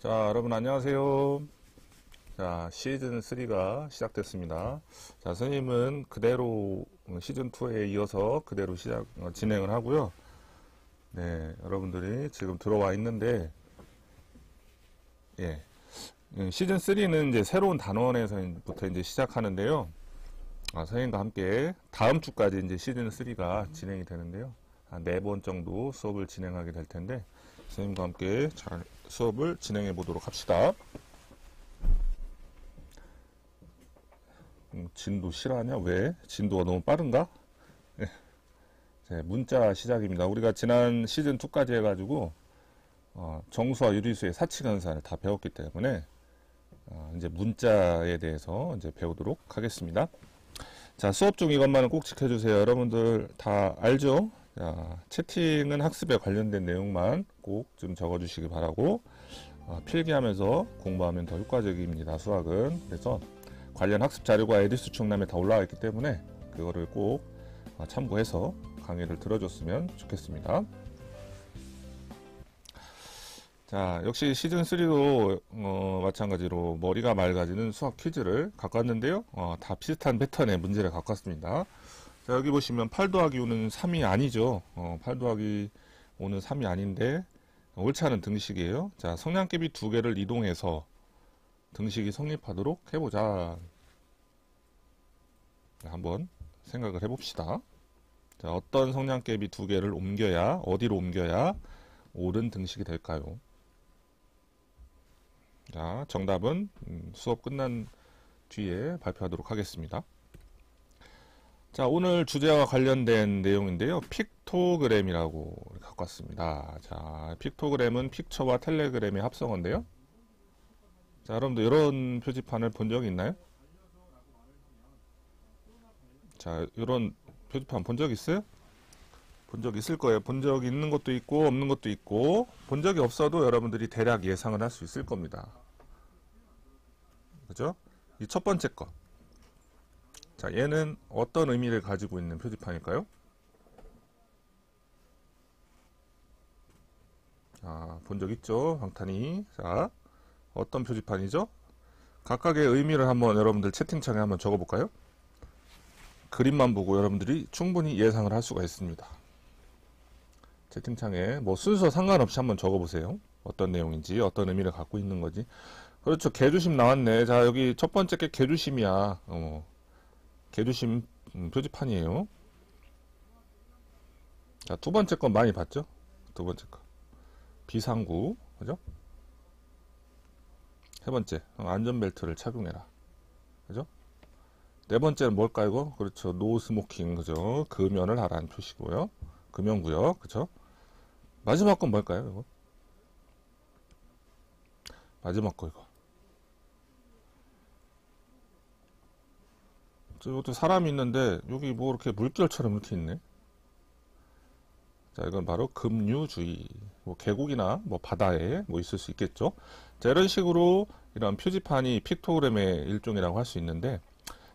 자, 여러분 안녕하세요. 자, 시즌 3가 시작됐습니다. 자, 선생님은 그대로 시즌 2에 이어서 그대로 진행을 하고요. 네, 여러분들이 지금 들어와 있는데, 예, 시즌 3는 이제 새로운 단원에서부터 이제 시작하는데요. 선생님과 함께 다음 주까지 이제 시즌 3가 진행이 되는데요. 한 4번 정도 수업을 진행하게 될 텐데, 선생님과 함께 잘 수업을 진행해 보도록 합시다. 진도 실화냐? 왜? 진도가 너무 빠른가? 네. 네, 문자 시작입니다. 우리가 지난 시즌2까지 해가지고 정수와 유리수의 사칙연산을 다 배웠기 때문에 이제 문자에 대해서 이제 배우도록 하겠습니다. 자, 수업 중 이것만은 꼭 지켜주세요. 여러분들 다 알죠? 자, 채팅은 학습에 관련된 내용만 꼭 좀 적어주시기 바라고, 필기하면서 공부하면 더 효과적입니다. 수학은. 그래서 관련 학습 자료가 에디스 충남에 다 올라와 있기 때문에 그거를 꼭 참고해서 강의를 들어줬으면 좋겠습니다. 자, 역시 시즌3도 마찬가지로 머리가 맑아지는 수학 퀴즈를 갖고 왔는데요. 다 비슷한 패턴의 문제를 갖고 왔습니다. 자, 여기 보시면 8 더하기 5는 3이 아니죠. 8 더하기 5는 3이 아닌데 옳지 않은 등식이에요. 자, 성량계비 두 개를 이동해서 등식이 성립하도록 해보자. 자, 한번 생각을 해봅시다. 자, 어떤 성량계비 두 개를 옮겨야, 어디로 옮겨야 옳은 등식이 될까요? 자, 정답은 수업 끝난 뒤에 발표하도록 하겠습니다. 자, 오늘 주제와 관련된 내용인데요. 픽토그램이라고 갖고 왔습니다. 자, 픽토그램은 픽처와 텔레그램의 합성어인데요. 자, 여러분들 이런 표지판을 본 적이 있나요? 자, 이런 표지판 본 적 있어요? 본 적 있을 거예요. 본 적 있는 것도 있고 없는 것도 있고, 본 적이 없어도 여러분들이 대략 예상을 할 수 있을 겁니다. 그죠? 이 첫 번째 거. 자, 얘는 어떤 의미를 가지고 있는 표지판일까요? 자, 본 적 있죠? 방탄이. 자, 어떤 표지판이죠? 각각의 의미를 한번 여러분들 채팅창에 한번 적어볼까요? 그림만 보고 여러분들이 충분히 예상을 할 수가 있습니다. 채팅창에 뭐 순서 상관없이 한번 적어보세요. 어떤 내용인지, 어떤 의미를 갖고 있는 거지. 그렇죠. 개주심 나왔네. 자, 여기 첫 번째 게 개주심이야. 개주심 표지판이에요. 자, 두 번째 건 많이 봤죠? 두 번째 거. 비상구. 그죠? 세 번째, 안전벨트를 착용해라. 그죠? 네 번째는 뭘까요, 이거? 그렇죠. 노 스모킹. 그죠? 금연을 하라는 표시고요. 금연구역. 그죠? 마지막 건 뭘까요, 이거? 마지막 거, 이거. 이것도 사람이 있는데, 여기 뭐 이렇게 물결처럼 이렇게 있네. 자, 이건 바로 급류주의. 뭐 계곡이나 뭐 바다에 뭐 있을 수 있겠죠. 자, 이런 식으로 이런 표지판이 픽토그램의 일종이라고 할 수 있는데,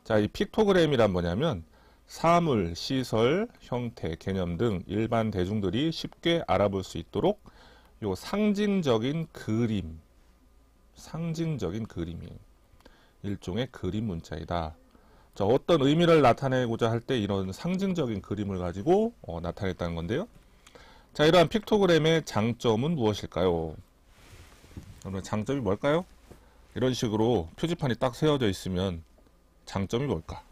자, 이 픽토그램이란 뭐냐면 사물, 시설, 형태, 개념 등 일반 대중들이 쉽게 알아볼 수 있도록 요 상징적인 그림이에요. 일종의 그림 문자이다. 자, 어떤 의미를 나타내고자 할 때 이런 상징적인 그림을 가지고 나타냈다는 건데요. 자, 이러한 픽토그램의 장점은 무엇일까요? 그러면 장점이 뭘까요? 이런 식으로 표지판이 딱 세워져 있으면 장점이 뭘까?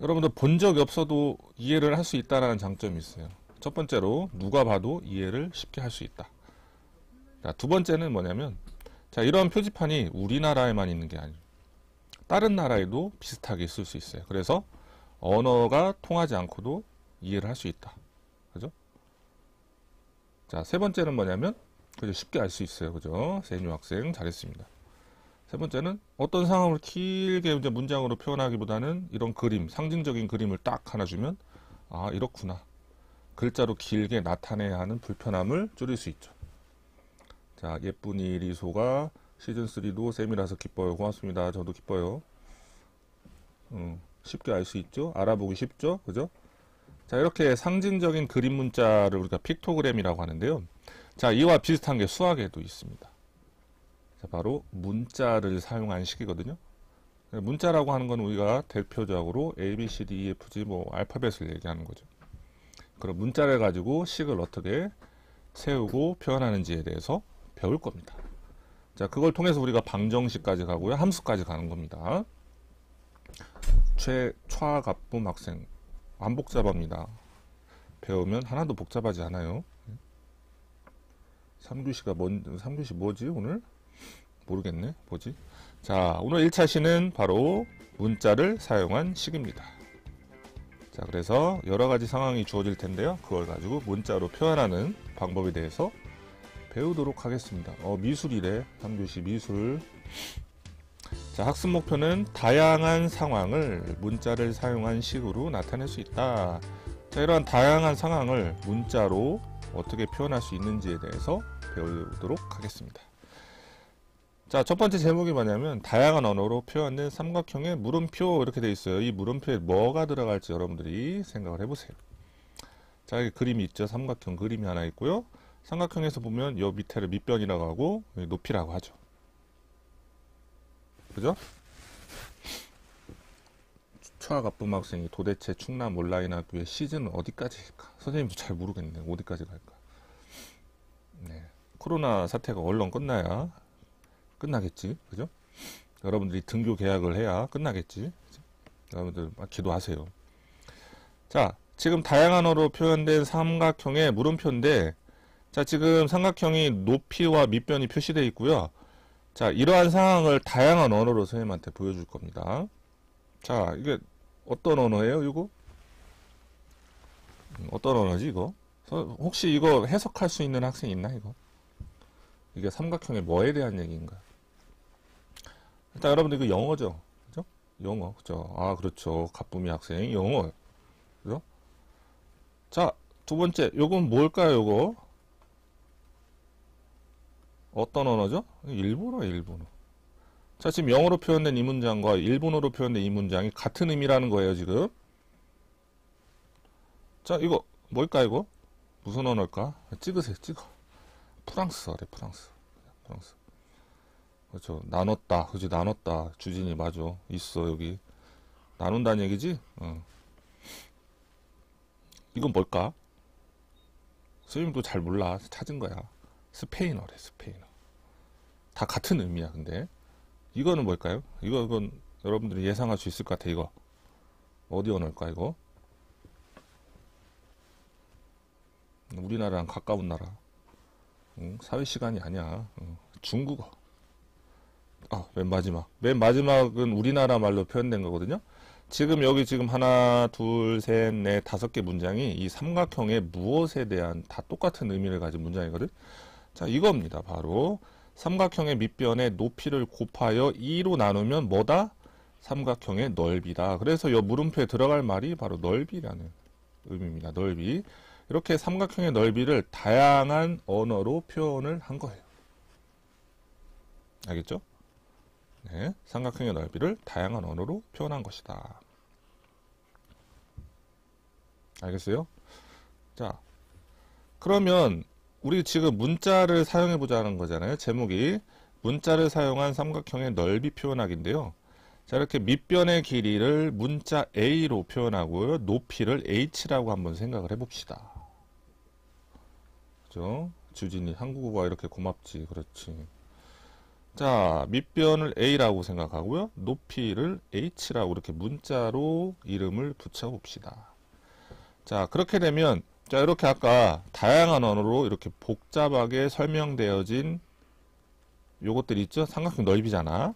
여러분들 본 적이 없어도 이해를 할 수 있다는 장점이 있어요. 첫 번째로 누가 봐도 이해를 쉽게 할 수 있다. 자, 두 번째는 뭐냐면, 자, 이런 표지판이 우리나라에만 있는 게 아니에요. 다른 나라에도 비슷하게 있을 수 있어요. 그래서 언어가 통하지 않고도 이해를 할 수 있다. 그죠? 자, 세 번째는 뭐냐면, 그죠? 쉽게 알 수 있어요. 그죠? 세뉴 학생 잘했습니다. 세 번째는 어떤 상황을 길게 이제 문장으로 표현하기보다는 이런 그림, 상징적인 그림을 딱 하나 주면, 아, 이렇구나. 글자로 길게 나타내야 하는 불편함을 줄일 수 있죠. 자, 예쁜이 리소가 시즌3도 쌤이라서 기뻐요. 고맙습니다. 저도 기뻐요. 쉽게 알 수 있죠? 알아보기 쉽죠? 그죠? 자, 이렇게 상징적인 그림 문자를 우리가 픽토그램이라고 하는데요. 자, 이와 비슷한 게 수학에도 있습니다. 자, 바로 문자를 사용한 식이거든요. 문자라고 하는 건 우리가 대표적으로 A, B, C, D, E, F, G 뭐 알파벳을 얘기하는 거죠. 그럼 문자를 가지고 식을 어떻게 세우고 표현하는지에 대해서 배울 겁니다. 자, 그걸 통해서 우리가 방정식까지 가고요. 함수까지 가는 겁니다. 최차갑붐 학생. 안 복잡합니다. 배우면 하나도 복잡하지 않아요. 3교시 뭐지 오늘? 모르겠네. 뭐지? 자, 오늘 1차 시는 바로 문자를 사용한 식입니다. 자, 그래서 여러 가지 상황이 주어질 텐데요. 그걸 가지고 문자로 표현하는 방법에 대해서 배우도록 하겠습니다. 미술이래. 3교시 미술. 자, 학습 목표는 다양한 상황을 문자를 사용한 식으로 나타낼 수 있다. 자, 이러한 다양한 상황을 문자로 어떻게 표현할 수 있는지에 대해서 배우도록 하겠습니다. 자, 첫 번째 제목이 뭐냐면 다양한 언어로 표현된 삼각형의 물음표 이렇게 되어 있어요. 이 물음표에 뭐가 들어갈지 여러분들이 생각을 해보세요. 자, 여기 그림이 있죠. 삼각형 그림이 하나 있고요. 삼각형에서 보면 요 밑에를 밑변이라고 하고 높이라고 하죠. 그죠? 추하갑붐 학생이 도대체 충남 온라인 학교의 시즌은 어디까지일까? 선생님도 잘 모르겠네. 어디까지 갈까? 네. 코로나 사태가 얼른 끝나야 끝나겠지. 그죠? 여러분들이 등교 계약을 해야 끝나겠지. 그죠? 여러분들 기도하세요. 자, 지금 다양한 언어로 표현된 삼각형의 물음표인데, 자, 지금 삼각형이 높이와 밑변이 표시되어 있고요. 자, 이러한 상황을 다양한 언어로 선생님한테 보여줄 겁니다. 자, 이게 어떤 언어예요, 이거? 어떤 언어지, 이거? 혹시 이거 해석할 수 있는 학생 있나, 이거? 이게 삼각형의 뭐에 대한 얘기인가? 일단 여러분들 이거 영어죠? 그죠? 영어, 그죠? 아, 그렇죠. 가쁨이 학생, 영어. 그죠? 자, 두 번째, 요건 뭘까요, 요거? 어떤 언어죠? 일본어, 일본어. 자, 지금 영어로 표현된 이 문장과 일본어로 표현된 이 문장이 같은 의미라는 거예요, 지금. 자, 이거 뭘까, 이거? 무슨 언어일까? 찍으세요, 찍어. 프랑스어래, 프랑스. 프랑스. 그렇죠. 나눴다. 그지, 나눴다. 주진이 맞아. 있어, 여기. 나눈다는 얘기지? 이건 뭘까? 선생님도 잘 몰라. 찾은 거야. 스페인어래, 스페인어. 다 같은 의미야, 근데. 이거는 뭘까요? 이건 여러분들이 예상할 수 있을 것 같아, 이거. 어디 언어일까, 이거? 우리나라랑 가까운 나라. 사회 시간이 아니야. 중국어. 아, 맨 마지막. 맨 마지막은 우리나라 말로 표현된 거거든요. 지금 여기 지금 하나, 둘, 셋, 넷, 5개 문장이 이 삼각형의 무엇에 대한 다 똑같은 의미를 가진 문장이거든. 자, 이겁니다. 바로 삼각형의 밑변의 높이를 곱하여 2로 나누면 뭐다? 삼각형의 넓이다. 그래서 이 물음표에 들어갈 말이 바로 넓이라는 의미입니다. 넓이. 이렇게 삼각형의 넓이를 다양한 언어로 표현을 한 거예요. 알겠죠? 네, 삼각형의 넓이를 다양한 언어로 표현한 것이다. 알겠어요? 자, 그러면 우리 지금 문자를 사용해 보자는 거잖아요. 제목이 문자를 사용한 삼각형의 넓이 표현하기인데요. 자, 이렇게 밑변의 길이를 문자 A로 표현하고요. 높이를 H라고 한번 생각을 해봅시다. 그죠? 주진이 한국어가 이렇게 고맙지. 그렇지. 자, 밑변을 A라고 생각하고요. 높이를 H라고 이렇게 문자로 이름을 붙여봅시다. 자, 그렇게 되면 자, 이렇게 아까 다양한 언어로 이렇게 복잡하게 설명되어진 요것들이 있죠? 삼각형 넓이잖아.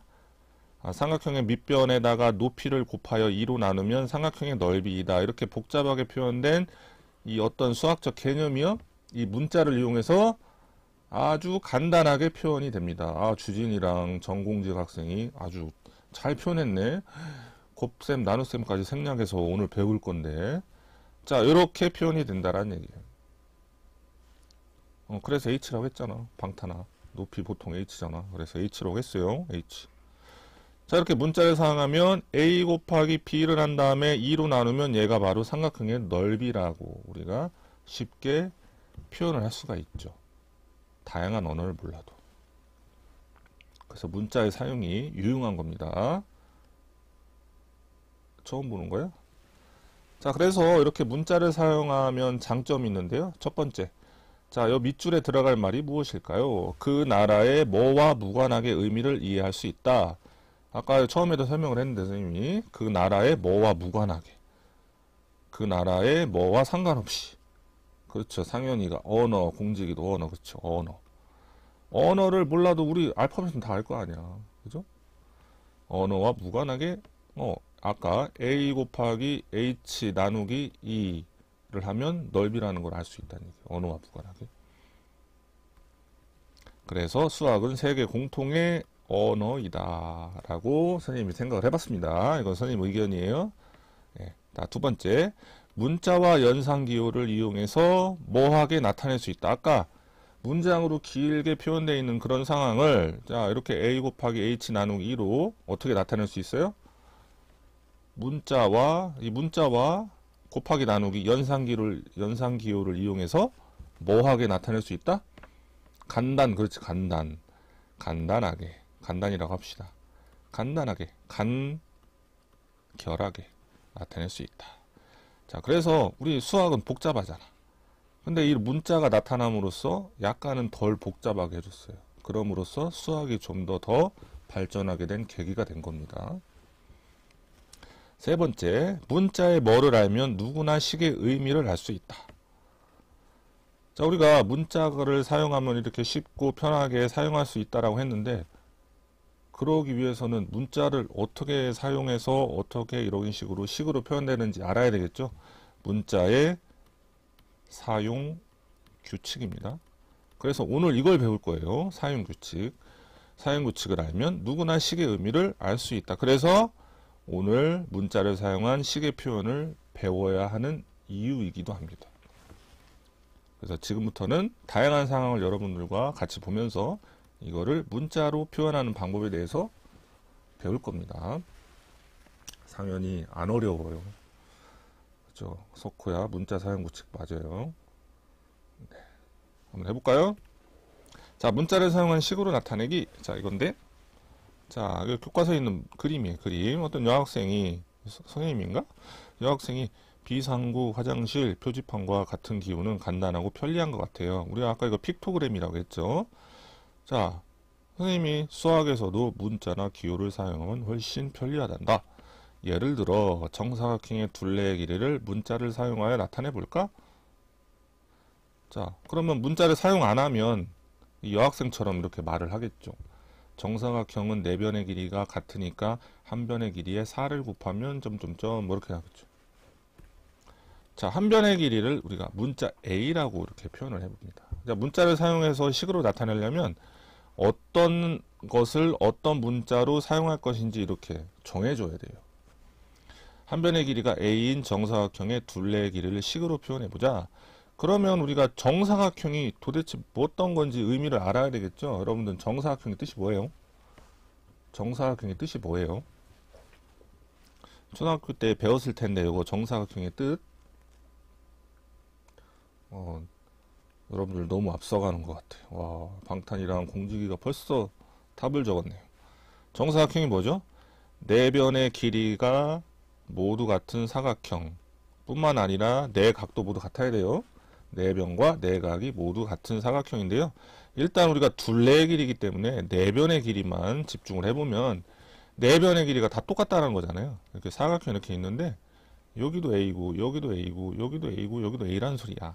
삼각형의 밑변에다가 높이를 곱하여 2로 나누면 삼각형의 넓이이다. 이렇게 복잡하게 표현된 이 어떤 수학적 개념이요? 이 문자를 이용해서 아주 간단하게 표현이 됩니다. 아, 주진이랑 정공직 학생이 아주 잘 표현했네. 곱셈, 나눗셈까지 생략해서 오늘 배울 건데. 자, 이렇게 표현이 된다라는 얘기예요. 그래서 H라고 했잖아. 방탄아. 높이 보통 H잖아. 그래서 H라고 했어요. H. 자, 이렇게 문자를 사용하면 A 곱하기 B를 한 다음에 2로 나누면 얘가 바로 삼각형의 넓이라고 우리가 쉽게 표현을 할 수가 있죠. 다양한 언어를 몰라도. 그래서 문자의 사용이 유용한 겁니다. 처음 보는 거예요? 자, 그래서 이렇게 문자를 사용하면 장점이 있는데요. 첫 번째. 자, 요 밑줄에 들어갈 말이 무엇일까요? 그 나라의 뭐와 무관하게 의미를 이해할 수 있다. 아까 처음에도 설명을 했는데, 선생님이. 그 나라의 뭐와 무관하게. 그 나라의 뭐와 상관없이. 그렇죠. 상현이가 언어, 공직이도 언어, 그렇죠. 언어. 언어를 몰라도 우리 알파벳은 다 알 거 아니야. 그죠? 언어와 무관하게, 아까 A 곱하기 H 나누기 2를 하면 넓이라는 걸 알 수 있다는 얘기예요. 언어와 무관하게. 그래서 수학은 세계 공통의 언어이다 라고 선생님이 생각을 해봤습니다. 이건 선생님 의견이에요. 네. 자, 두 번째, 문자와 연상기호를 이용해서 뭐하게 나타낼 수 있다. 아까 문장으로 길게 표현되어 있는 그런 상황을 자 이렇게 A 곱하기 H 나누기 2로 어떻게 나타낼 수 있어요? 문자와 곱하기 나누기 연상기호를 이용해서 뭐하게 나타낼 수 있다? 그렇지, 간단하게, 간단이라고 합시다. 간단하게, 간결하게 나타낼 수 있다. 자, 그래서 우리 수학은 복잡하잖아. 근데 이 문자가 나타남으로써 약간은 덜 복잡하게 해줬어요. 그럼으로써 수학이 좀 더 발전하게 된 계기가 된 겁니다. 세 번째, 문자의 뭐를 알면 누구나 식의 의미를 알 수 있다. 자, 우리가 문자를 사용하면 이렇게 쉽고 편하게 사용할 수 있다라고 했는데, 그러기 위해서는 문자를 어떻게 사용해서 어떻게 이런 식으로 표현되는지 알아야 되겠죠. 문자의 사용 규칙입니다. 그래서 오늘 이걸 배울 거예요. 사용 규칙. 사용 규칙을 알면 누구나 식의 의미를 알 수 있다. 그래서 오늘 문자를 사용한 식의 표현을 배워야 하는 이유이기도 합니다. 그래서 지금부터는 다양한 상황을 여러분들과 같이 보면서 이거를 문자로 표현하는 방법에 대해서 배울 겁니다. 상연히 안 어려워요. 그렇죠? 석호야 문자 사용 규칙 맞아요. 네. 한번 해볼까요? 자, 문자를 사용한 식으로 나타내기. 자, 이건데. 자, 여기 교과서에 있는 그림이에요. 그림. 어떤 여학생이 선생님인가? 여학생이 비상구 화장실 표지판과 같은 기호는 간단하고 편리한 것 같아요. 우리가 아까 이거 픽토그램이라고 했죠. 자, 선생님이 수학에서도 문자나 기호를 사용하면 훨씬 편리하단다. 예를 들어 정사각형의 둘레의 길이를 문자를 사용하여 나타내 볼까? 자, 그러면 문자를 사용 안 하면 이 여학생처럼 이렇게 말을 하겠죠. 정사각형은 네 변의 길이가 같으니까 한 변의 길이에 4를 곱하면 점점점 뭐 이렇게 하겠죠. 자, 한 변의 길이를 우리가 문자 A라고 이렇게 표현을 해봅니다. 자, 문자를 사용해서 식으로 나타내려면 어떤 것을 어떤 문자로 사용할 것인지 이렇게 정해줘야 돼요. 한 변의 길이가 A인 정사각형의 둘레의 길이를 식으로 표현해보자. 그러면 우리가 정사각형이 도대체 어떤 건지 의미를 알아야 되겠죠. 여러분들 정사각형의 뜻이 뭐예요? 정사각형의 뜻이 뭐예요? 초등학교 때 배웠을 텐데 이거 정사각형의 뜻 여러분들 너무 앞서가는 것 같아요. 와, 방탄이랑 공주기가 벌써 답을 적었네요. 정사각형이 뭐죠? 네 변의 길이가 모두 같은 사각형 뿐만 아니라 네 각도 모두 같아야 돼요. 네 변과 네 각이 모두 같은 사각형인데요. 일단 우리가 둘레의 길이기 때문에 네 변의 길이만 집중을 해보면 네 변의 길이가 다 똑같다는 거잖아요. 이렇게 사각형 이렇게 있는데 여기도 A고 여기도 A고 여기도 A고 여기도 A라는 소리야.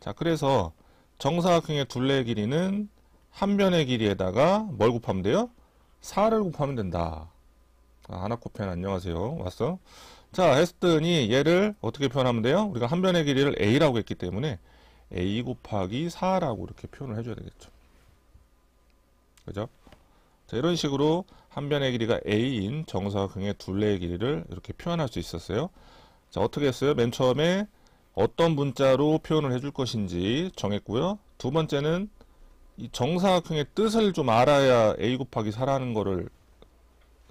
자, 그래서 정사각형의 둘레의 길이는 한 변의 길이에다가 뭘 곱하면 돼요? 4를 곱하면 된다. 하나코펜 안녕하세요. 왔어? 자, 했더니 얘를 어떻게 표현하면 돼요? 우리가 한 변의 길이를 A라고 했기 때문에 A 곱하기 4라고 이렇게 표현을 해줘야 되겠죠. 그죠? 자, 이런 식으로 한 변의 길이가 A인 정사각형의 둘레의 길이를 이렇게 표현할 수 있었어요. 자, 어떻게 했어요? 맨 처음에 어떤 문자로 표현을 해줄 것인지 정했고요. 두 번째는 이 정사각형의 뜻을 좀 알아야 A 곱하기 4라는 거를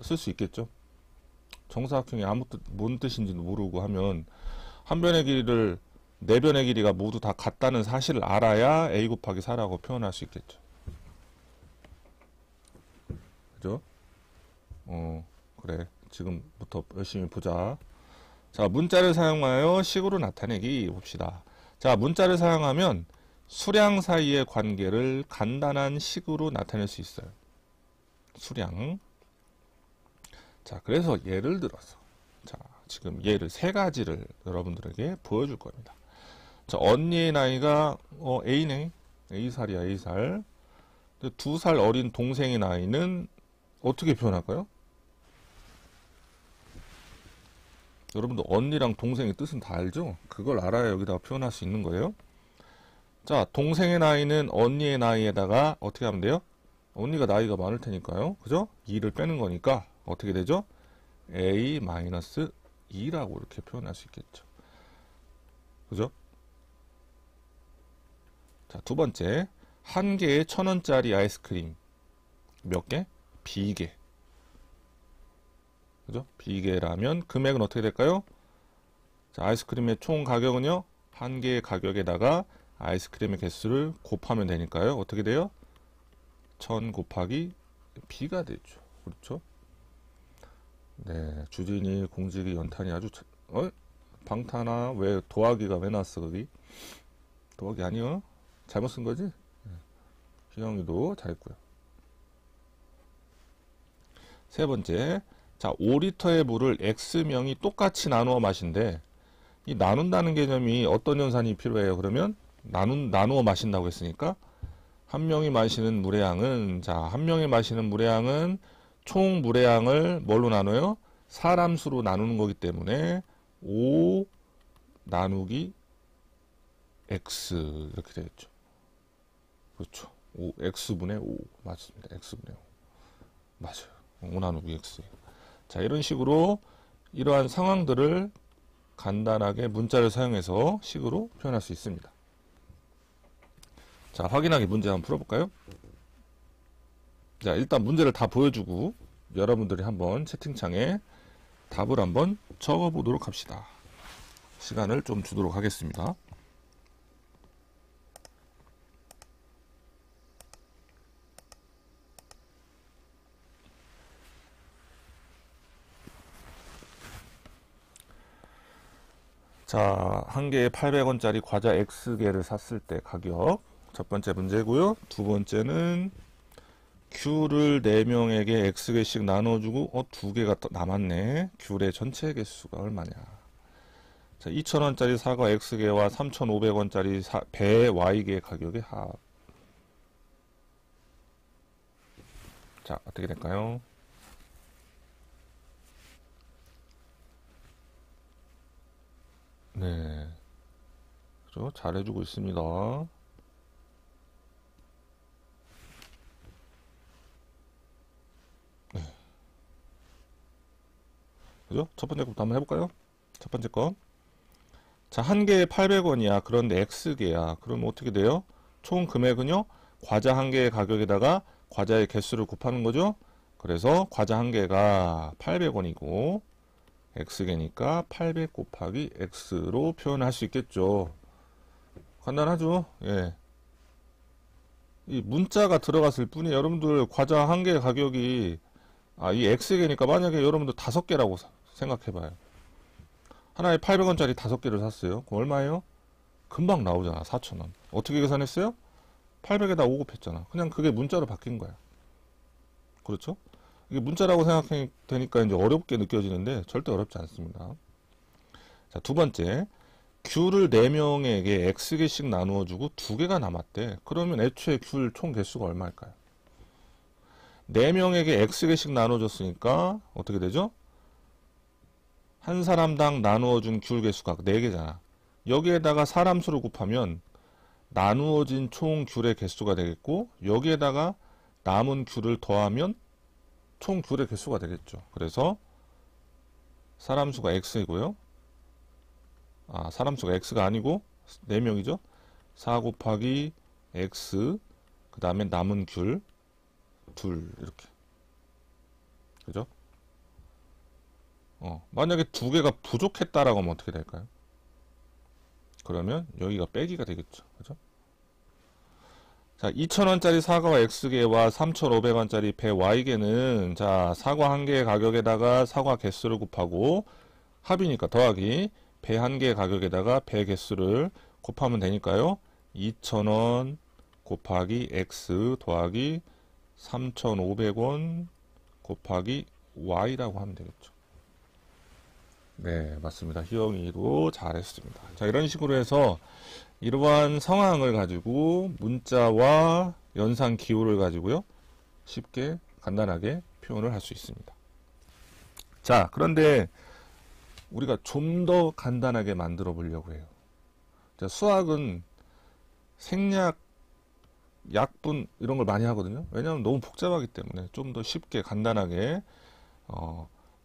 쓸 수 있겠죠. 정사각형이 뭔 뜻인지도 모르고 하면 한 변의 길이를 내변의 길이가 모두 다 같다는 사실을 알아야 a 곱하기 4라고 표현할 수 있겠죠. 그죠? 그래. 지금부터 열심히 보자. 자, 문자를 사용하여 식으로 나타내기 봅시다. 자, 문자를 사용하면 수량 사이의 관계를 간단한 식으로 나타낼 수 있어요. 수량. 자, 그래서 예를 들어서 자, 지금 예를 세 가지를 여러분들에게 보여줄 겁니다. 자, 언니의 나이가 A네. A살이야, A살. 2살 어린 동생의 나이는 어떻게 표현할까요? 여러분들 언니랑 동생의 뜻은 다 알죠? 그걸 알아야 여기다가 표현할 수 있는 거예요. 자, 동생의 나이는 언니의 나이에다가 어떻게 하면 돼요? 언니가 나이가 많을 테니까요. 그죠? 2를 빼는 거니까 어떻게 되죠? A-2라고 이렇게 표현할 수 있겠죠. 그죠? 자, 두 번째. 한 개에 1,000원짜리 아이스크림. 몇 개? B개. 그죠? B개라면 금액은 어떻게 될까요? 자, 아이스크림의 총 가격은요. 한 개의 가격에다가 아이스크림의 개수를 곱하면 되니까요. 어떻게 돼요? 1000 곱하기 B가 되죠. 그렇죠? 네, 주진이, 공직이, 연탄이 아주 방탄아 왜 도화기가 왜 나왔어 거기? 도화기 아니요? 잘못 쓴 거지? 희영이도 잘했고요. 세 번째, 자 5리터의 물을 X명이 똑같이 나누어 마신대. 이 나눈다는 개념이 어떤 연산이 필요해요? 그러면 나누어 마신다고 했으니까 한 명이 마시는 물의 양은 자, 한 명이 마시는 물의 양은 총 물의 양을 뭘로 나눠요? 사람 수로 나누는 거기 때문에 5 나누기 X 이렇게 되겠죠. 그렇죠. X분의 5 맞습니다. X분의 5 맞아요. 5 나누기 X. 자, 이런 식으로 이러한 상황들을 간단하게 문자를 사용해서 식으로 표현할 수 있습니다. 자, 확인하기 문제 한번 풀어볼까요? 자, 일단 문제를 다 보여주고 여러분들이 한번 채팅창에 답을 한번 적어보도록 합시다. 시간을 좀 주도록 하겠습니다. 자, 한 개에 800원짜리 과자 X개를 샀을 때 가격. 첫 번째 문제고요. 두 번째는 Q를 4명에게 X개씩 나눠주고 2개가 남았네. Q의 전체 개수가 얼마냐. 자, 2,000원짜리 사과 X개와 3,500원짜리 배 Y개 가격의 합. 자, 어떻게 될까요? 네. 그죠? 잘해주고 있습니다. 네. 그죠? 첫 번째 거부터 한번 해볼까요? 첫 번째 거. 자, 한 개에 800원이야. 그런데 X개야. 그럼 어떻게 돼요? 총 금액은요? 과자 한 개의 가격에다가 과자의 개수를 곱하는 거죠? 그래서 과자 한 개가 800원이고 X개니까 800 곱하기 X로 표현할 수 있겠죠. 간단하죠? 예. 이 문자가 들어갔을 뿐이에요. 여러분들 과자 한 개의 가격이 이 X개니까 만약에 여러분들 5개라고 생각해봐요. 하나에 800원짜리 5개를 샀어요. 그럼 얼마예요? 금방 나오잖아. 4,000원. 어떻게 계산했어요? 800에다 5 곱했잖아. 그냥 그게 문자로 바뀐 거야. 그렇죠? 이게 문자라고 생각하니 되니까 이제 어렵게 느껴지는데 절대 어렵지 않습니다. 자, 두 번째. Q를 4명에게 X개씩 나누어주고 2개가 남았대. 그러면 애초에 Q를 총 개수가 얼마일까요? 4명에게 X개씩 나눠줬으니까 어떻게 되죠? 한 사람당 나누어준 귤 개수가 4개잖아. 여기에다가 사람 수를 곱하면 나누어진 총 귤의 개수가 되겠고 여기에다가 남은 귤을 더하면 총 귤의 개수가 되겠죠. 그래서 사람 수가 X이고요. 사람 수가 X가 아니고 4명이죠. 4 곱하기 X 그 다음에 남은 귤 2 이렇게. 그죠? 만약에 2개가 부족했다라고 하면 어떻게 될까요? 그러면 여기가 빼기가 되겠죠. 그죠? 자, 2,000원짜리 사과와 X개와 3,500원짜리 배 Y개는 자, 사과 한 개의 가격에다가 사과 개수를 곱하고 합이니까 더하기 배 한 개의 가격에다가 배 개수를 곱하면 되니까요. 2,000원 곱하기 X 더하기 3,500원 곱하기 Y라고 하면 되겠죠. 네, 맞습니다. 희영이도 잘했습니다. 자, 이런 식으로 해서 이러한 상황을 가지고 문자와 연산 기호를 가지고요. 쉽게 간단하게 표현을 할 수 있습니다. 자, 그런데 우리가 좀 더 간단하게 만들어 보려고 해요. 자, 수학은 생략, 약분 이런 걸 많이 하거든요. 왜냐하면 너무 복잡하기 때문에 좀 더 쉽게 간단하게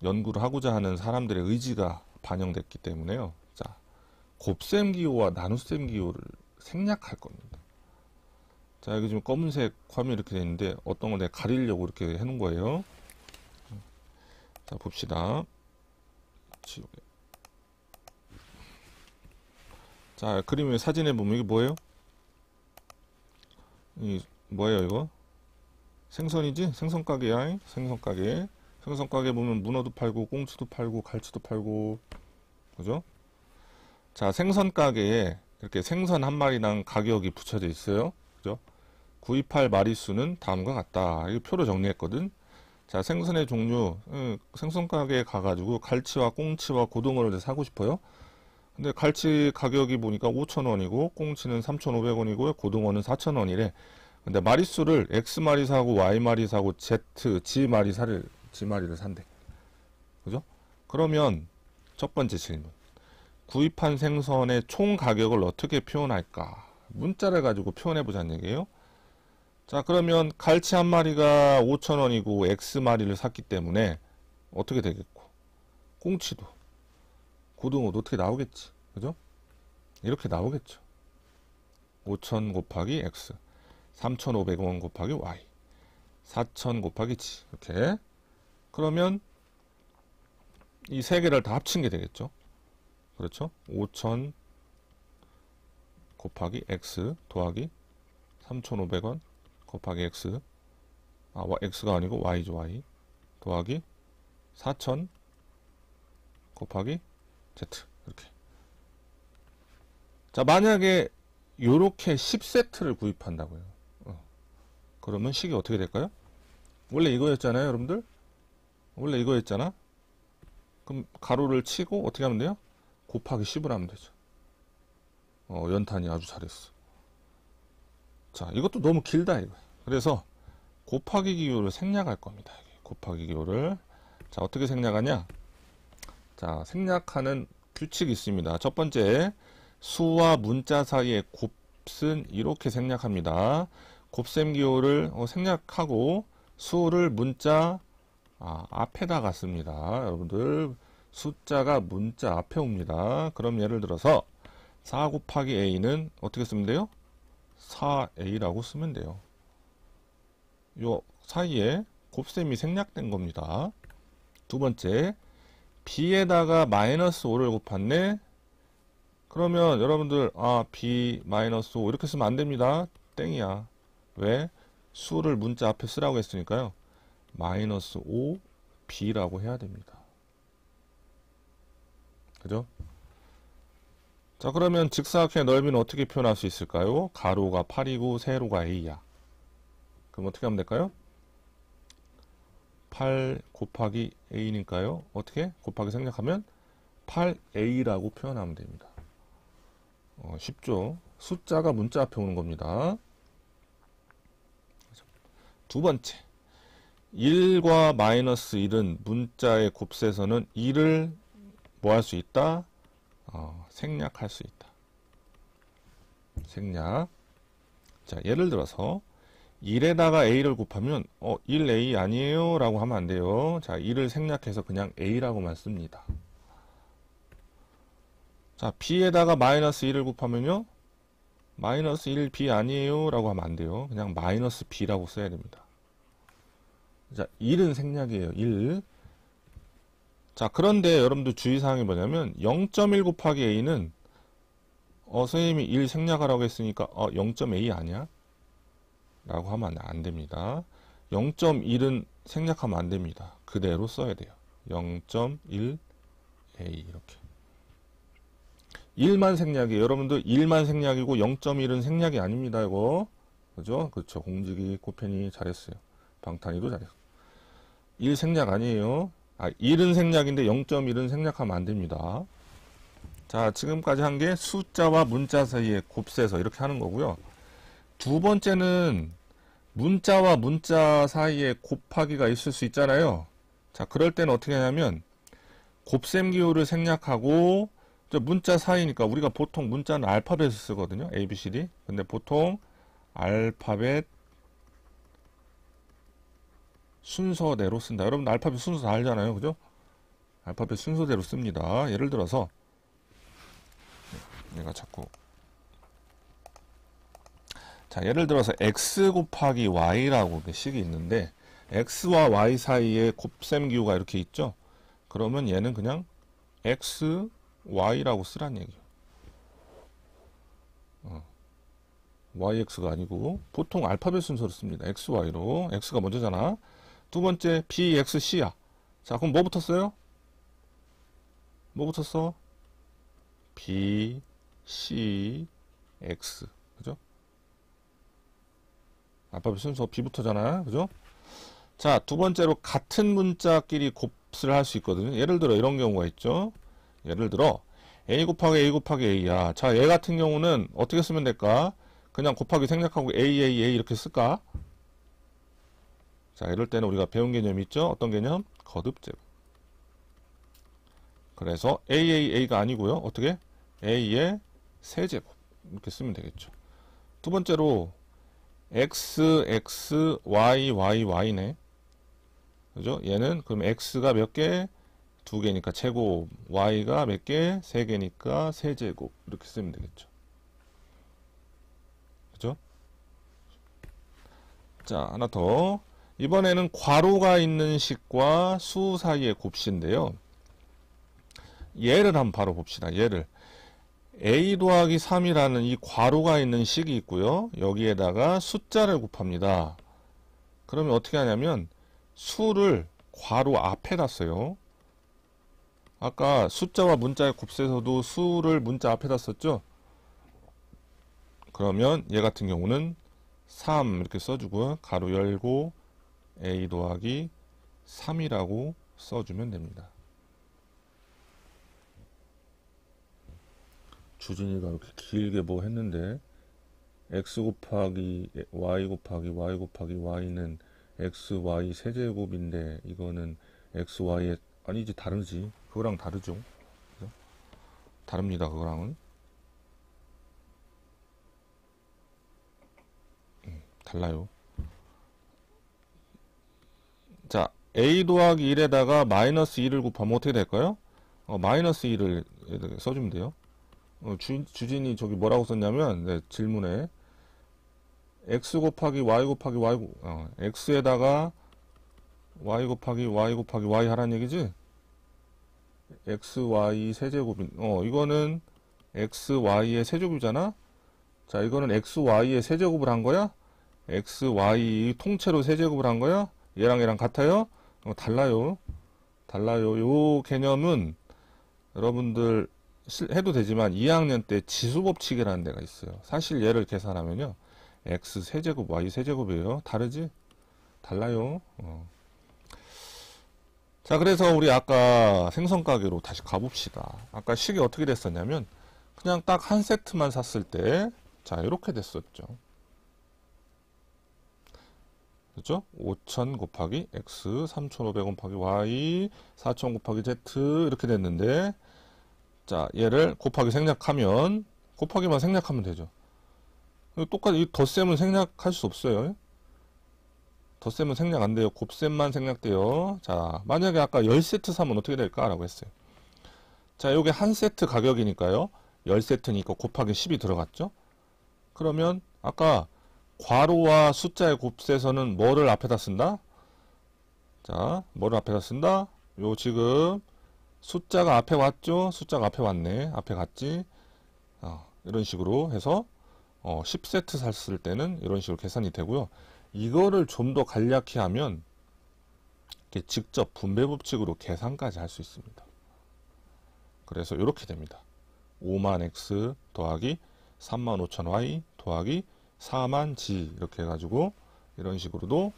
연구를 하고자 하는 사람들의 의지가 반영됐기 때문에요. 자, 곱셈 기호와 나눗셈 기호를 생략할 겁니다. 자, 여기 지금 검은색 화면이 이렇게 되어 있는데 어떤 걸 내가 가리려고 이렇게 해놓은 거예요. 자, 봅시다. 지우개. 자, 그림의 사진에 보면 이게 뭐예요? 이 뭐예요 이거? 생선이지? 생선가게야. 생선가게. 생선가게 보면 문어도 팔고 꽁치도 팔고 갈치도 팔고, 그죠? 자, 생선가게에 이렇게 생선 한 마리당 가격이 붙여져 있어요. 그죠? 구입할 마리수는 다음과 같다. 이거 표로 정리했거든. 자, 생선의 종류, 생선가게에 가가지고 갈치와 꽁치와 고등어를 사고 싶어요. 근데 갈치 가격이 보니까 5,000원이고 꽁치는 3,500원이고요. 고등어는 4,000원이래. 근데 마리수를 X마리 사고 Y마리 사고 G마리를 산대. 그죠? 그러면 첫 번째 질문. 구입한 생선의 총 가격을 어떻게 표현할까? 문자를 가지고 표현해보자는 얘기예요. 자, 그러면 갈치 한 마리가 5,000원이고 X마리를 샀기 때문에 어떻게 되겠고, 꽁치도 고등어도 어떻게 나오겠지. 그죠? 이렇게 나오겠죠. 5,000 곱하기 X, 3,500원 곱하기 Y, 4,000 곱하기 G. 이렇게. 그러면 이 세 개를 다 합친 게 되겠죠. 그렇죠? 5,000 곱하기 X 더하기 3,500원 곱하기 X, X가 아니고 Y죠, Y. 더하기 4,000 곱하기 Z. 이렇게. 자, 만약에 요렇게 10세트를 구입한다고요. 그러면 식이 어떻게 될까요? 원래 이거였잖아요, 여러분들? 원래 이거였잖아? 그럼 가로를 치고 어떻게 하면 돼요? 곱하기 10을 하면 되죠. 연탄이 아주 잘했어. 자, 이것도 너무 길다, 이거. 그래서 곱하기 기호를 생략할 겁니다. 곱하기 기호를. 자, 어떻게 생략하냐? 자, 생략하는 규칙이 있습니다. 첫 번째, 수와 문자 사이의 곱은 이렇게 생략합니다. 곱셈 기호를 생략하고 수를 문자 앞에다가 씁니다. 여러분들 숫자가 문자 앞에 옵니다. 그럼 예를 들어서 4 곱하기 a는 어떻게 쓰면 돼요? 4a라고 쓰면 돼요. 요 사이에 곱셈이 생략된 겁니다. 두 번째, b에다가 마이너스 5를 곱했네. 그러면 여러분들 b 마이너스 5 이렇게 쓰면 안 됩니다. 땡이야. 왜? 수를 문자 앞에 쓰라고 했으니까요. 마이너스 5 b라고 해야 됩니다. 그죠? 자, 그러면 직사각형의 넓이는 어떻게 표현할 수 있을까요? 가로가 8이고 세로가 a야. 그럼 어떻게 하면 될까요? 8 곱하기 a니까요. 어떻게? 곱하기 생략하면 8a라고 표현하면 됩니다. 쉽죠? 숫자가 문자 앞에 오는 겁니다. 두 번째, 1과 마이너스 1은 문자의 곱셈에서는 1을 뭐 할 수 있다? 생략할 수 있다. 생략. 자, 예를 들어서 1에다가 a를 곱하면 1a 아니에요 라고 하면 안 돼요. 자, 1을 생략해서 그냥 a라고만 씁니다. 자, b에다가 마이너스 1을 곱하면요, 마이너스 1b 아니에요 라고 하면 안 돼요. 그냥 마이너스 b라고 써야 됩니다. 자, 1은 생략이에요. 1. 자, 그런데 여러분들 주의사항이 뭐냐면 0.1 곱하기 a는 선생님이 1 생략하라고 했으니까 0.a 아니야? 라고 하면 안 됩니다. 0.1은 생략하면 안 됩니다. 그대로 써야 돼요. 0.1a 이렇게. 1만 생략이에요. 여러분들 1만 생략이고 0.1은 생략이 아닙니다. 이거. 그죠? 그렇죠. 공직이 코펜이 잘했어요. 방탄이도 잘했어. 1 생략 아니에요. 1은 생략인데 0.1은 생략하면 안 됩니다. 자, 지금까지 한 게 숫자와 문자 사이의 곱세서 이렇게 하는 거고요. 두 번째는 문자와 문자 사이에 곱하기가 있을 수 있잖아요. 자, 그럴 때는 어떻게 하냐면 곱셈 기호를 생략하고 문자 사이니까 우리가 보통 문자는 알파벳을 쓰거든요. A, B, C, D. 근데 보통 알파벳 순서대로 쓴다. 여러분 알파벳 순서 다 알잖아요. 그죠? 알파벳 순서대로 씁니다. 예를 들어서 내가 자꾸 자, 예를 들어서 x 곱하기 y라고 식이 있는데 x와 y 사이에 곱셈 기호가 이렇게 있죠. 그러면 얘는 그냥 x, y라고 쓰란 얘기예요. yx가 아니고 보통 알파벳 순서로 씁니다. x, y로. x가 먼저잖아. 두 번째 b, x, c야. 자, 그럼 뭐 붙었어요? 뭐 붙었어? b, c, x. 그죠? 알파벳 순서 b부터잖아. 그죠? 자, 두 번째로 같은 문자끼리 곱을 할 수 있거든요. 예를 들어 이런 경우가 있죠. 예를 들어 a 곱하기 a 곱하기 a야. 자, 얘 같은 경우는 어떻게 쓰면 될까? 그냥 곱하기 생략하고 a 이렇게 쓸까? 자, 이럴 때는 우리가 배운 개념이 있죠. 어떤 개념? 거듭제곱. 그래서 a가 아니고요. 어떻게? a의 세제곱. 이렇게 쓰면 되겠죠. 두 번째로 x, y네. 그죠? 얘는 그럼 x가 몇 개? 2개니까 제곱, y가 몇 개? 3개니까 세제곱. 이렇게 쓰면 되겠죠. 그죠? 자, 하나 더. 이번에는 괄호가 있는 식과 수 사이의 곱식인데요. 얘를 한번 바로 봅시다. 얘를 a 더하기 3이라는 이 괄호가 있는 식이 있고요. 여기에다가 숫자를 곱합니다. 그러면 어떻게 하냐면 수를 괄호 앞에다 써요. 아까 숫자와 문자의 곱셈에서도 수를 문자 앞에다 썼죠. 그러면 얘 같은 경우는 3 이렇게 써주고요. 가로 열고 a 더하기 3이라고 써주면 됩니다. 주진이가 이렇게 길게 뭐 했는데 x 곱하기 y 곱하기 y 곱하기 y는 x, y 세제곱인데 이거는 x, y의 아니지 다르지. 그거랑 다르죠. 그죠? 다릅니다. 그거랑은 달라요. 자, a 더하기 1에다가 마이너스 2를 곱하면 어떻게 될까요? 마이너스 2를 써주면 돼요. 주진이 저기 뭐라고 썼냐면 네, 질문에 x 곱하기 y 곱하기 y x에다가 y 곱하기 y 곱하기 y 하라는 얘기지? x, y 세제곱인 이거는 x, y의 세제곱이잖아? 자, 이거는 x, y의 세제곱을 한 거야? x, y 통째로 세제곱을 한 거야? 얘랑 같아요? 달라요. 달라요. 요 개념은 여러분들 해도 되지만 2학년 때 지수법칙이라는 데가 있어요. 사실 얘를 계산하면요. x 세제곱, y 세제곱이에요. 다르지? 달라요. 자, 그래서 우리 아까 생선가게로 다시 가봅시다. 아까 식이 어떻게 됐었냐면 그냥 딱 한 세트만 샀을 때 자, 이렇게 됐었죠. 그죠? 5,000 곱하기 x, 3,500 곱하기 y, 4,000 곱하기 z 이렇게 됐는데 자, 얘를 곱하기 생략하면 곱하기만 생략하면 되죠. 똑같이 이 덧셈은 생략할 수 없어요. 덧셈은 생략 안 돼요. 곱셈만 생략돼요. 자, 만약에 아까 10세트 사면 어떻게 될까? 라고 했어요. 자, 요게 한 세트 가격이니까요. 10세트니까 곱하기 10이 들어갔죠? 그러면 아까 괄호와 숫자의 곱셈에서는 뭐를 앞에다 쓴다? 자, 뭐를 앞에다 쓴다? 요 지금 숫자가 앞에 왔죠? 숫자가 앞에 왔네. 앞에 갔지? 이런 식으로 해서 10세트 샀을 때는 이런 식으로 계산이 되고요. 이거를 좀 더 간략히 하면 이렇게 직접 분배 법칙으로 계산까지 할 수 있습니다. 그래서 이렇게 됩니다. 5만 x 더하기 3만 5천 y 더하기 4만 g 이렇게 해가지고 이런 식으로도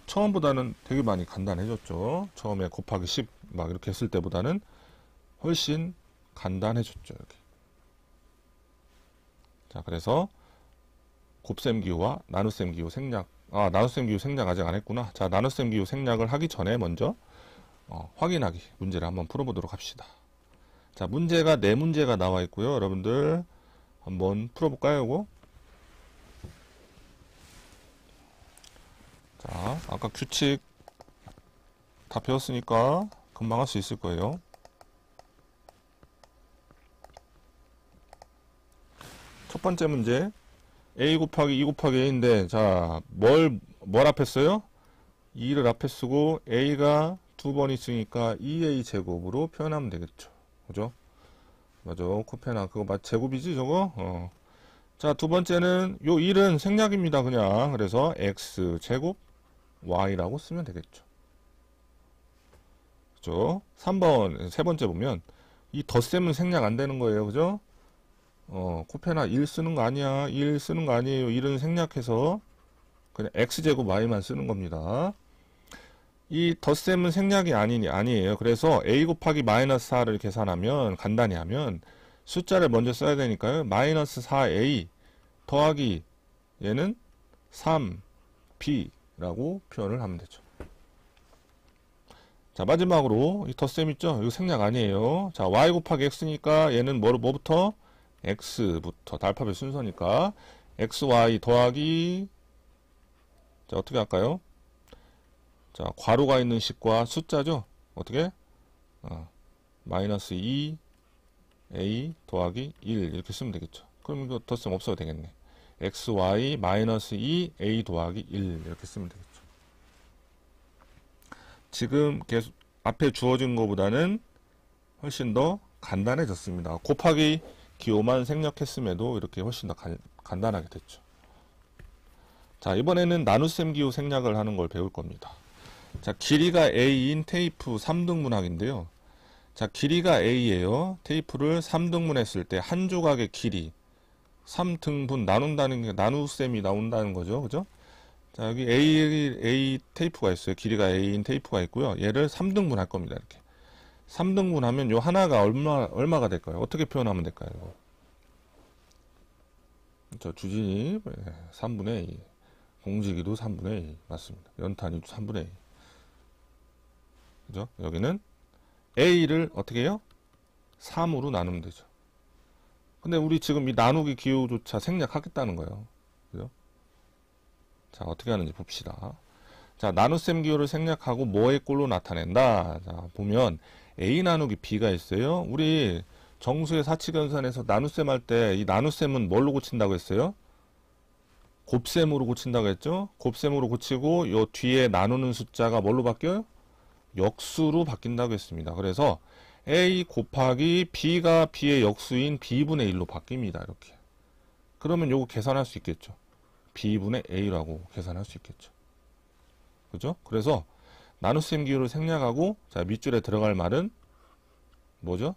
처음보다는 되게 많이 간단해졌죠. 처음에 곱하기 10 막 이렇게 했을 때보다는 훨씬 간단해졌죠. 이렇게. 자, 그래서 곱셈 기호와 나눗셈 기호 생략. 나눗셈 기호 생략 아직 안 했구나. 자, 나눗셈 기호 생략을 하기 전에 먼저 확인하기 문제를 한번 풀어보도록 합시다. 자, 문제가 4문제가 나와 있고요. 여러분들 한번 풀어볼까요, 이거? 자, 아까 규칙 다 배웠으니까 금방 할 수 있을 거예요. 첫 번째 문제, a 곱하기 2 곱하기 a인데, 자, 뭘 앞에 써요? 2를 앞에 쓰고 a가 2번 있으니까 2a 제곱으로 표현하면 되겠죠. 그죠? 맞아. 코페나 그거 제곱이지 저거? 자, 두 번째는 요 1은 생략입니다. 그냥. 그래서 x 제곱 y라고 쓰면 되겠죠. 그죠? 3번 세 번째 보면 이 덧셈은 생략 안 되는 거예요. 그죠? 코페나 1 쓰는 거 아니야. 1 쓰는 거 아니에요. 1은 생략해서 그냥 x제곱 y만 쓰는 겁니다. 이 덧셈은 생략이 아니에요. 그래서 a 곱하기 마이너스 4를 계산하면 간단히 하면 숫자를 먼저 써야 되니까요. 마이너스 4a 더하기 얘는 3b라고 표현을 하면 되죠. 자, 마지막으로 이 덧셈 있죠? 이거 생략 아니에요. 자, y 곱하기 x니까 얘는 뭐부터? x부터. 알파벳 순서니까 xy 더하기, 자, 어떻게 할까요? 자, 괄호가 있는 식과 숫자죠? 어떻게? 마이너스 2a 더하기 1 이렇게 쓰면 되겠죠. 그럼 이거 덧셈 없어도 되겠네. xy 마이너스 2a 더하기 1 이렇게 쓰면 되겠죠. 지금 계속 앞에 주어진 것보다는 훨씬 더 간단해졌습니다. 곱하기 기호만 생략했음에도 이렇게 훨씬 더 간단하게 됐죠. 자, 이번에는 나눗셈 기호 생략을 하는 걸 배울 겁니다. 자, 길이가 a인 테이프 3등분하기인데요. 자, 길이가 a예요. 테이프를 3등분 했을 때 한 조각의 길이 3등분 나눈다는 게 나눗셈이 나온다는 거죠. 그죠? 자, 여기 A 테이프가 있어요. 길이가 A인 테이프가 있고요. 얘를 3등분 할 겁니다. 이렇게. 3등분 하면 요 하나가 얼마가 될까요? 어떻게 표현하면 될까요? 이거? 저 주진이 3분의 2. 공지기도 3분의 2. 맞습니다. 연탄이도 3분의 2. 그죠? 여기는 A를 어떻게 해요? 3으로 나누면 되죠. 근데 우리 지금 이 나누기 기호조차 생략하겠다는 거예요. 그죠? 자, 어떻게 하는지 봅시다. 자, 나눗셈 기호를 생략하고 뭐의 꼴로 나타낸다. 자, 보면 A 나누기 B가 있어요. 우리 정수의 사칙연산에서 나눗셈 할 때 이 나눗셈은 뭘로 고친다고 했어요? 곱셈으로 고친다고 했죠? 곱셈으로 고치고 요 뒤에 나누는 숫자가 뭘로 바뀌어요? 역수로 바뀐다고 했습니다. 그래서 A 곱하기 B가 B의 역수인 B분의 1로 바뀝니다. 이렇게. 그러면 요거 계산할 수 있겠죠. B분의 A라고 계산할 수 있겠죠. 그죠? 그래서 나눗셈 기호를 생략하고, 자, 밑줄에 들어갈 말은 뭐죠?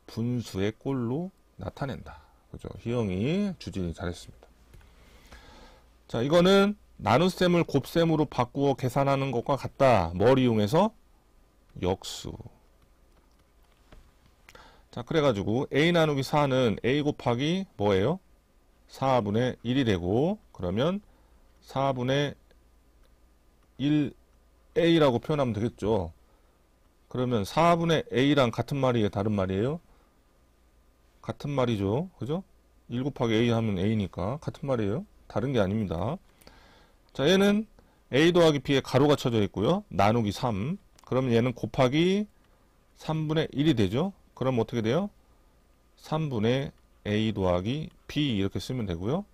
분수의 꼴로 나타낸다. 그죠? 희영이, 주진이 잘했습니다. 자, 이거는 나눗셈을 곱셈으로 바꾸어 계산하는 것과 같다. 뭘 이용해서? 역수. 자, 그래가지고 A 나누기 4는 A 곱하기 뭐예요? 4분의 1이 되고, 그러면 4분의 1a라고 표현하면 되겠죠. 그러면 4분의 a랑 같은 말이에요? 다른 말이에요? 같은 말이죠. 그죠? 1 곱하기 a 하면 a니까 같은 말이에요. 다른 게 아닙니다. 자, 얘는 a 더하기 b에 가로가 쳐져 있고요. 나누기 3. 그러면 얘는 곱하기 3분의 1이 되죠. 그럼 어떻게 돼요? 3분의 a 더하기 b 이렇게 쓰면 되고요.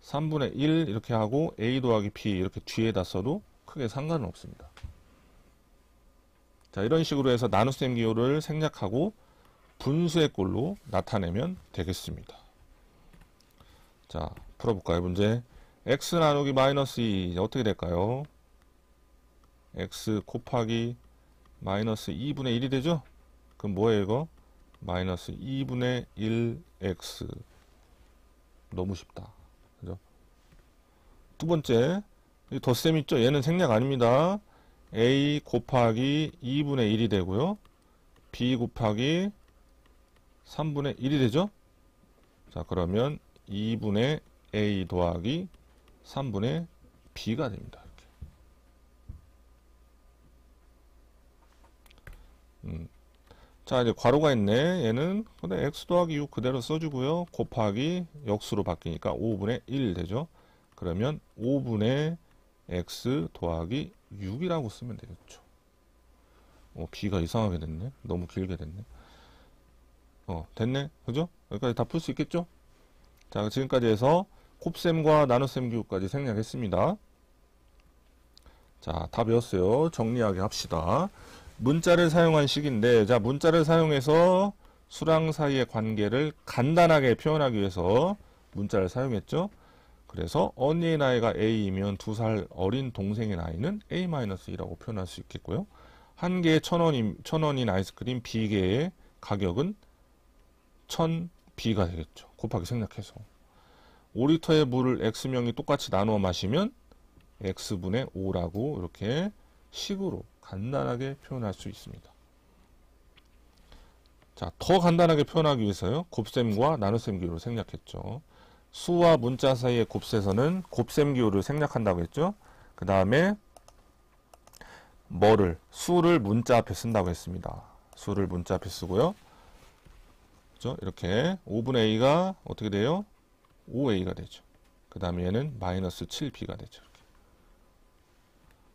3분의 1 이렇게 하고 a 더하기 b 이렇게 뒤에다 써도 크게 상관은 없습니다. 자, 이런 식으로 해서 나눗셈 기호를 생략하고 분수의 꼴로 나타내면 되겠습니다. 자, 풀어볼까요? 문제. x 나누기 마이너스 2 어떻게 될까요? x 곱하기 마이너스 2분의 1이 되죠? 그럼 뭐예요 이거? 마이너스 2분의 1x. 너무 쉽다. 그죠? 두 번째, 이 덧셈 있죠? 얘는 생략 아닙니다. a 곱하기 2분의 1이 되고요. b 곱하기 3분의 1이 되죠? 자, 그러면 2분의 a 더하기 3분의 b가 됩니다. 이렇게. 자, 이제 괄호가 있네. 얘는 근데 x 더하기 6 그대로 써주고요. 곱하기 역수로 바뀌니까 5분의 1 되죠. 그러면 5분의 x 더하기 6이라고 쓰면 되겠죠. b가 이상하게 됐네. 너무 길게 됐네. 됐네. 그죠? 여기까지 다 풀 수 있겠죠? 자, 지금까지 해서 곱셈과 나눗셈 기호까지 생략했습니다. 자, 다 배웠어요. 정리하게 합시다. 문자를 사용한 식인데, 자, 문자를 사용해서 수랑 사이의 관계를 간단하게 표현하기 위해서 문자를 사용했죠. 그래서 언니의 나이가 A이면 2살 어린 동생의 나이는 A-2라고 표현할 수 있겠고요. 한 개에 1,000원인 아이스크림 B개의 가격은 1,000B가 되겠죠. 곱하기 생략해서. 5리터의 물을 X명이 똑같이 나누어 마시면 X분의 5라고 이렇게 식으로 간단하게 표현할 수 있습니다. 자, 더 간단하게 표현하기 위해서요. 곱셈과 나눗셈 기호를 생략했죠. 수와 문자 사이의 곱셈에서는 곱셈 기호를 생략한다고 했죠. 그 다음에 수를 문자 앞에 쓴다고 했습니다. 수를 문자 앞에 쓰고요. 그죠? 이렇게 5분의 a가 어떻게 돼요? 5a가 되죠. 그 다음에 얘는 마이너스 7b가 되죠. 이렇게.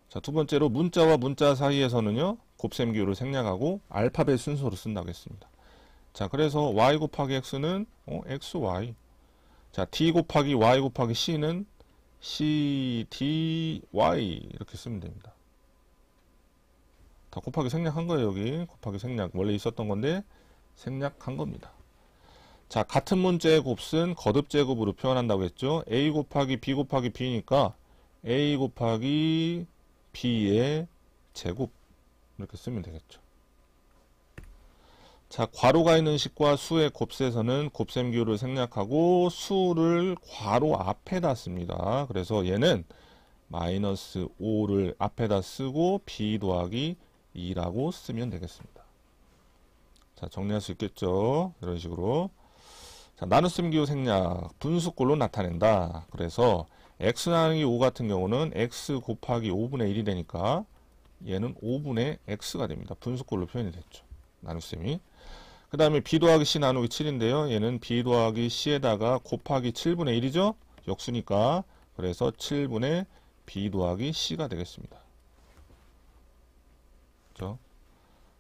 자, 두 번째로 문자와 문자 사이에서는요. 곱셈 기호를 생략하고 알파벳 순서로 쓴다고 했습니다. 자, 그래서 y 곱하기 x는 xy. 자, d 곱하기 y 곱하기 c는 c, d, y 이렇게 쓰면 됩니다. 다 곱하기 생략한 거예요. 여기 곱하기 생략 원래 있었던 건데 생략한 겁니다. 자, 같은 문자의 곱은 거듭 제곱으로 표현한다고 했죠. a 곱하기 b 곱하기 b니까 a 곱하기 b의 제곱 이렇게 쓰면 되겠죠. 자, 괄호가 있는 식과 수의 곱셈에서는 곱셈 기호를 생략하고 수를 괄호 앞에다 씁니다. 그래서 얘는 마이너스 5를 앞에다 쓰고 b 더하기 2라고 쓰면 되겠습니다. 자, 정리할 수 있겠죠? 이런 식으로. 자, 나눗셈 기호 생략 분수꼴로 나타낸다. 그래서 x 나누기 5 같은 경우는 x 곱하기 5분의 1이 되니까 얘는 5분의 x가 됩니다. 분수꼴로 표현이 됐죠. 나눗셈이. 그 다음에 b 더하기 c 나누기 7인데요. 얘는 b 더하기 c에다가 곱하기 7분의 1이죠. 역수니까. 그래서 7분의 b 더하기 c가 되겠습니다. 그렇죠?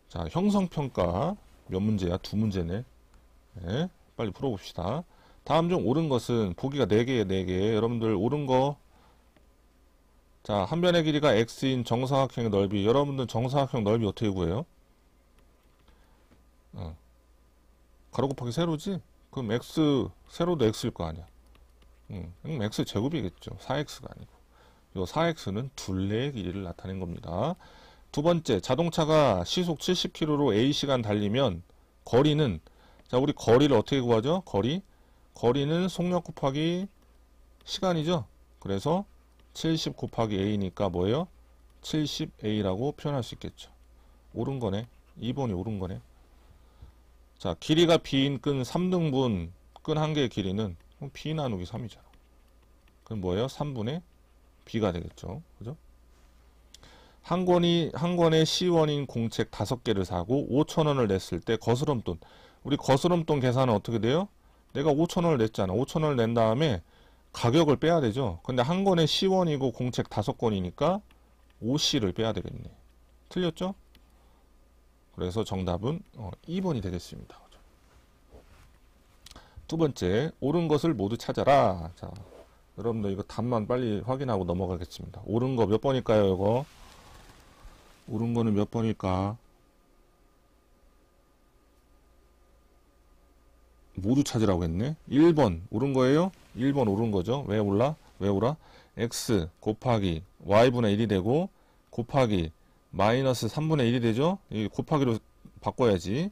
자, 형성평가 몇 문제야? 두 문제네. 네, 빨리 풀어봅시다. 다음 중 옳은 것은 보기가 4개에 4개. 여러분들 옳은 거. 자, 한 변의 길이가 x인 정사각형의 넓이. 여러분들 정사각형 넓이 어떻게 구해요? 가로 곱하기 세로지? 그럼 x, 세로도 x일 거 아니야. x 제곱이겠죠. 4x가 아니고. 이 4x는 둘레의 길이를 나타낸 겁니다. 두 번째, 자동차가 시속 70km로 A시간 달리면 거리는, 자, 우리 거리를 어떻게 구하죠? 거리는 속력 곱하기 시간이죠. 그래서 70 곱하기 A니까 뭐예요? 70A라고 표현할 수 있겠죠. 옳은 거네. 2번이 옳은 거네. 자, 길이가 b인 끈 3등분, 끈 한 개의 길이는 b 나누기 3이잖아. 그럼 뭐예요? 3분의 b가 되겠죠. 그죠? 한 권의 시원인 공책 5개를 사고 5,000원을 냈을 때 거스름돈. 우리 거스름돈 계산은 어떻게 돼요? 내가 5,000원을 냈잖아. 5,000원을 낸 다음에 가격을 빼야 되죠. 근데 한 권의 시원이고 공책 5권이니까 5C를 빼야 되겠네. 틀렸죠? 그래서 정답은 2번이 되겠습니다. 두 번째, 옳은 것을 모두 찾아라. 자, 여러분들 이거 답만 빨리 확인하고 넘어가겠습니다. 옳은 거 몇 번일까요, 이거? 옳은 거는 몇 번일까? 모두 찾으라고 했네. 1번 옳은 거예요? 1번 오른 거죠. 왜 올라? 왜 오라? x 곱하기 y분의 1이 되고 곱하기 마이너스 3분의 1이 되죠. 이 곱하기로 바꿔야지.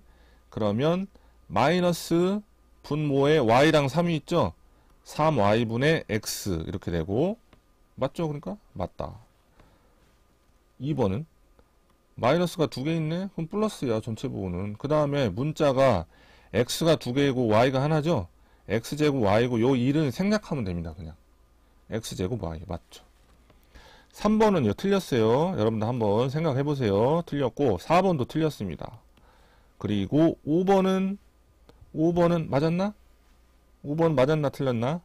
그러면 마이너스 분모에 y랑 3이 있죠. 3y분의 x 이렇게 되고 맞죠? 그러니까 맞다. 2번은 마이너스가 두 개 있네? 그럼 플러스야 전체 부분은. 그 다음에 문자가 x가 두 개이고 y가 하나죠? x제곱 y고 요 1은 생략하면 됩니다. 그냥 x제곱 y 맞죠? 3번은요 틀렸어요. 여러분들 한번 생각해 보세요. 틀렸고 4번도 틀렸습니다. 그리고 5번은 맞았나? 5번 맞았나 틀렸나?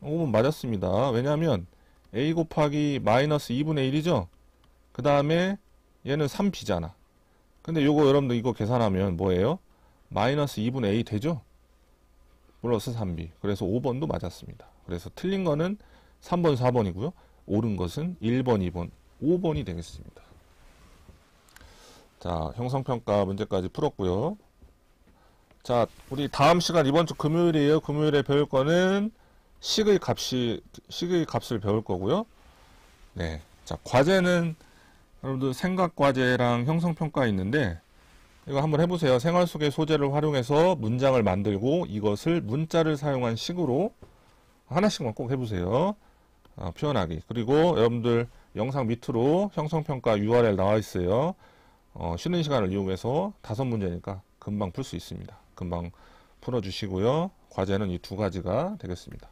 5번 맞았습니다. 왜냐하면 a 곱하기 마이너스 2분의 1이죠? 그 다음에 얘는 3b잖아. 근데 요거 여러분들 이거 계산하면 뭐예요? 마이너스 2분의 a 되죠? 플러스 3b. 그래서 5번도 맞았습니다. 그래서 틀린 거는 3번, 4번이고요. 옳은 것은 1번, 2번, 5번이 되겠습니다. 자, 형성평가 문제까지 풀었고요. 자, 우리 다음 시간 이번 주 금요일이에요. 금요일에 배울 거는 식의 값을 배울 거고요. 네. 자, 과제는 여러분들 생각과제랑 형성평가 있는데 이거 한번 해보세요. 생활 속의 소재를 활용해서 문장을 만들고 이것을 문자를 사용한 식으로 하나씩만 꼭 해보세요. 표현하기. 그리고 여러분들 영상 밑으로 형성평가 URL 나와 있어요. 쉬는 시간을 이용해서 5문제니까 금방 풀 수 있습니다. 금방 풀어주시고요. 과제는 이 두 가지가 되겠습니다.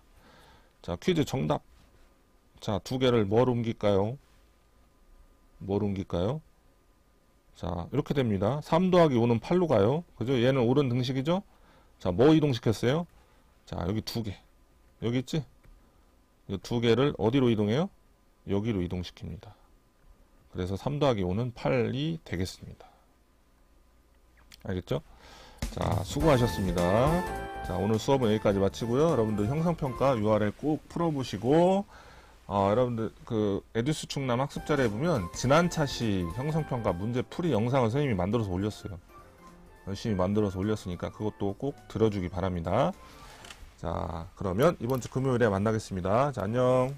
자, 퀴즈 정답. 자, 두 개를 뭘 옮길까요? 뭘 옮길까요? 자, 이렇게 됩니다. 3 더하기 5는 8로 가요. 그죠? 얘는 옳은 등식이죠? 자, 뭐 이동시켰어요? 자, 여기 두 개. 여기 있지? 이 두 개를 어디로 이동해요? 여기로 이동시킵니다. 그래서 3 더하기 5는 8이 되겠습니다. 알겠죠? 자, 수고하셨습니다. 자, 오늘 수업은 여기까지 마치고요. 여러분들 형성평가 URL 꼭 풀어보시고 여러분들 그 에듀스 충남 학습자료에 보면 지난 차시 형성평가 문제 풀이 영상을 선생님이 만들어서 올렸어요. 열심히 만들어서 올렸으니까 그것도 꼭 들어주기 바랍니다. 자, 그러면 이번 주 금요일에 만나겠습니다. 자, 안녕.